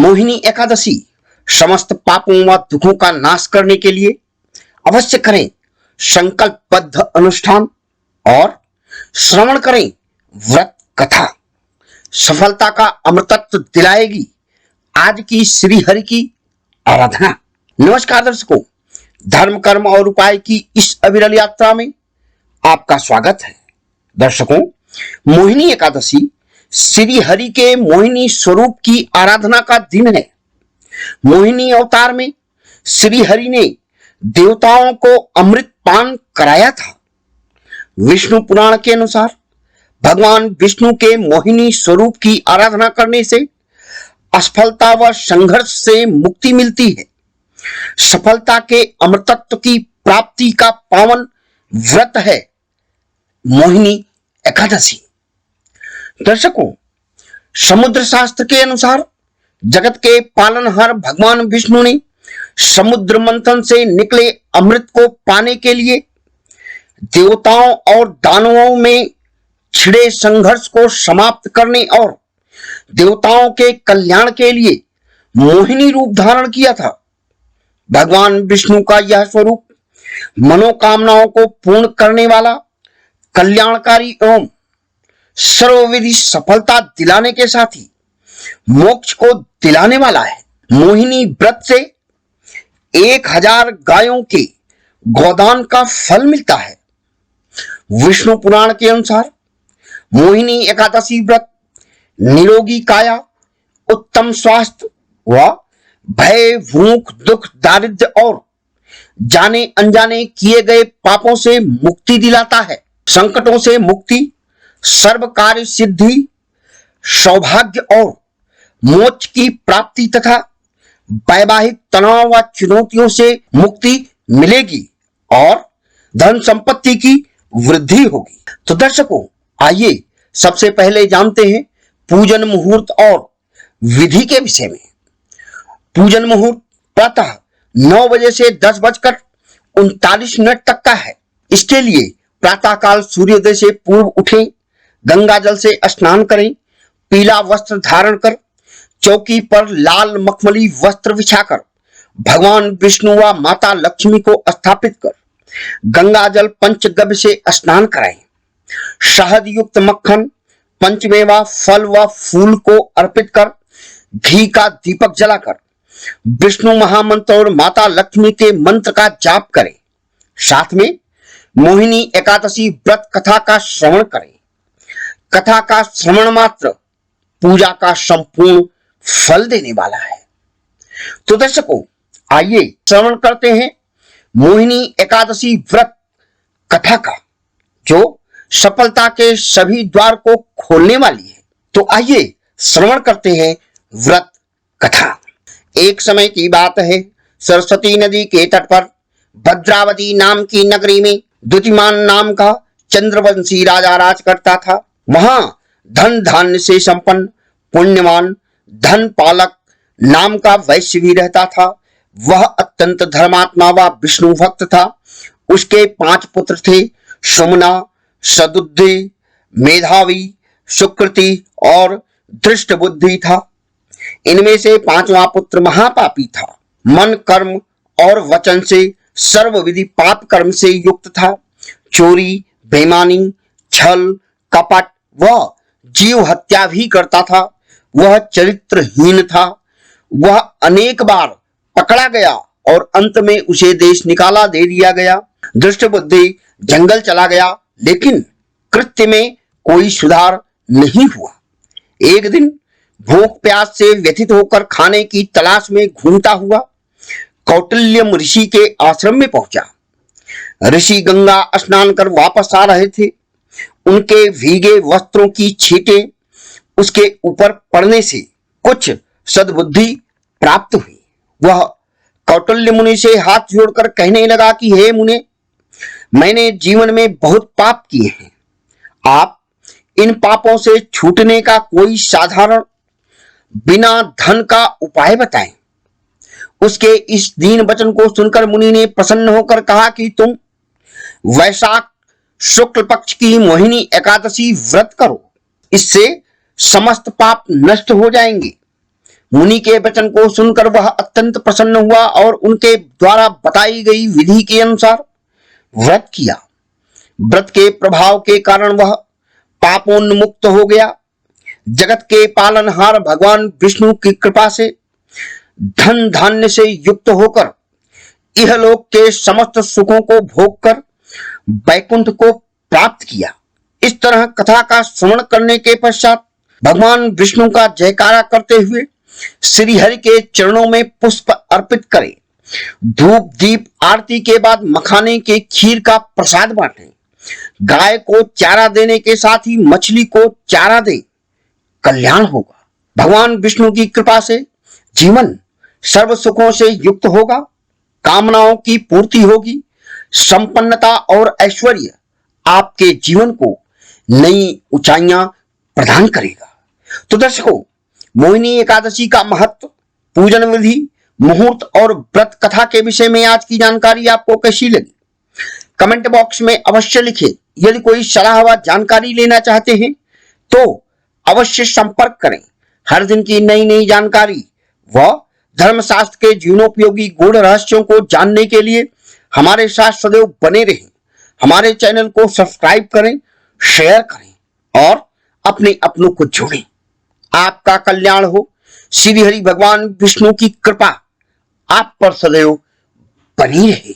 मोहिनी एकादशी समस्त पापों व दुखों का नाश करने के लिए अवश्य करें संकल्पबद्ध अनुष्ठान और श्रवण करें व्रत कथा। सफलता का अमृतत्व दिलाएगी आज की श्री हरि की आराधना। नमस्कार दर्शकों, धर्म कर्म और उपाय की इस अविरल यात्रा में आपका स्वागत है। दर्शकों, मोहिनी एकादशी श्री हरि के मोहिनी स्वरूप की आराधना का दिन है। मोहिनी अवतार में श्री हरि ने देवताओं को अमृत पान कराया था। विष्णु पुराण के अनुसार भगवान विष्णु के मोहिनी स्वरूप की आराधना करने से असफलता व संघर्ष से मुक्ति मिलती है। सफलता के अमृतत्व की प्राप्ति का पावन व्रत है मोहिनी एकादशी। दर्शकों, समुद्र शास्त्र के अनुसार जगत के पालनहार भगवान विष्णु ने समुद्र मंथन से निकले अमृत को पाने के लिए देवताओं और दानवों में छिड़े संघर्ष को समाप्त करने और देवताओं के कल्याण के लिए मोहिनी रूप धारण किया था। भगवान विष्णु का यह स्वरूप मनोकामनाओं को पूर्ण करने वाला, कल्याणकारी एवं सर्वविधि सफलता दिलाने के साथ ही मोक्ष को दिलाने वाला है। मोहिनी व्रत से 1000 गायों के गोदान का फल मिलता है। विष्णु पुराण के अनुसार मोहिनी एकादशी व्रत निरोगी काया, उत्तम स्वास्थ्य व भय, भूख, दुख, दारिद्र्य और जाने अनजाने किए गए पापों से मुक्ति दिलाता है। संकटों से मुक्ति, सर्व कार्य सिद्धि, सौभाग्य और मोक्ष की प्राप्ति तथा वैवाहिक तनाव व चुनौतियों से मुक्ति मिलेगी और धन संपत्ति की वृद्धि होगी। तो दर्शकों, आइए सबसे पहले जानते हैं पूजन मुहूर्त और विधि के विषय में। पूजन मुहूर्त प्रातः 9 बजे से 10:39 तक का है। इसके लिए प्रातःकाल सूर्योदय से पूर्व उठें, गंगा जल से स्नान करें, पीला वस्त्र धारण कर चौकी पर लाल मखमली वस्त्र बिछाकर भगवान विष्णु व माता लक्ष्मी को स्थापित कर गंगा जल पंचगव्य से स्नान कराएं। शहद युक्त मक्खन, पंचमेवा फल व फूल को अर्पित कर घी का दीपक जलाकर विष्णु महामंत्र और माता लक्ष्मी के मंत्र का जाप करें। साथ में मोहिनी एकादशी व्रत कथा का श्रवण करें। कथा का श्रवण मात्र पूजा का संपूर्ण फल देने वाला है। तो दर्शकों, आइए श्रवण करते हैं मोहिनी एकादशी व्रत कथा का, जो सफलता के सभी द्वार को खोलने वाली है। तो आइए श्रवण करते हैं व्रत कथा। एक समय की बात है, सरस्वती नदी के तट पर भद्रावती नाम की नगरी में द्युतिमान नाम का चंद्रवंशी राजा राज करता था। वहां धन धान्य से संपन्न पुण्यवान धन पालक नाम का वैश्य भी रहता था। वह अत्यंत धर्मात्मा व विष्णु भक्त था। उसके 5 पुत्र थे, सुमना, सदुद्धि, मेधावी, सुकृति और दृष्ट बुद्धि था। इनमें से 5वां पुत्र महापापी था। मन, कर्म और वचन से सर्वविधि पाप कर्म से युक्त था। चोरी, बेईमानी, छल, कपट व जीव हत्या भी करता था। वह चरित्रहीन था। वह अनेक बार पकड़ा गया और अंत में उसे देश निकाला दे दिया गया। दुष्ट बुद्धि जंगल चला गया, लेकिन कृत्य में कोई सुधार नहीं हुआ। एक दिन भूख प्यास से व्यथित होकर खाने की तलाश में घूमता हुआ कौटिल्यम ऋषि के आश्रम में पहुंचा। ऋषि गंगा स्नान कर वापस आ रहे थे। उनके भीगे वस्त्रों की छींटें उसके ऊपर पड़ने से कुछ सद्बुद्धि प्राप्त हुई। वह कौटिल्य मुनि से हाथ जोड़कर कहने लगा कि हे मुने, मैंने जीवन में बहुत पाप किए हैं। आप इन पापों से छूटने का कोई साधारण बिना धन का उपाय बताएं। उसके इस दीन वचन को सुनकर मुनि ने प्रसन्न होकर कहा कि तुम वैशाख शुक्ल पक्ष की मोहिनी एकादशी व्रत करो, इससे समस्त पाप नष्ट हो जाएंगे। मुनि के वचन को सुनकर वह अत्यंत प्रसन्न हुआ और उनके द्वारा बताई गई विधि के अनुसार व्रत किया। व्रत के प्रभाव के कारण वह पापोन्मुक्त हो गया। जगत के पालनहार भगवान विष्णु की कृपा से धन धान्य से युक्त होकर इहलोक के समस्त सुखों को भोग कर वैकुंठ को प्राप्त किया। इस तरह कथा का श्रवण करने के पश्चात भगवान विष्णु का जयकारा करते हुए श्री हरि के चरणों में पुष्प अर्पित करें, धूप दीप आरती के बाद मखाने के खीर का प्रसाद बांटें, गाय को चारा देने के साथ ही मछली को चारा दें, कल्याण होगा। भगवान विष्णु की कृपा से जीवन सर्व सुखों से युक्त होगा, कामनाओं की पूर्ति होगी, संपन्नता और ऐश्वर्य आपके जीवन को नई ऊंचाइयां प्रदान करेगा। तो दर्शकों, मोहिनी एकादशी का महत्व, पूजन विधि, मुहूर्त और व्रत कथा के विषय में आज की जानकारी आपको कैसी लगी? कमेंट बॉक्स में अवश्य लिखें। यदि कोई सलाह व जानकारी लेना चाहते हैं तो अवश्य संपर्क करें। हर दिन की नई नई जानकारी व धर्मशास्त्र के जीवनोपयोगी गूढ़ रहस्यों को जानने के लिए हमारे साथ सदैव बने रहें। हमारे चैनल को सब्सक्राइब करें, शेयर करें और अपने अपनों को जोड़ें। आपका कल्याण हो। श्री हरि भगवान विष्णु की कृपा आप पर सदैव बनी रहे।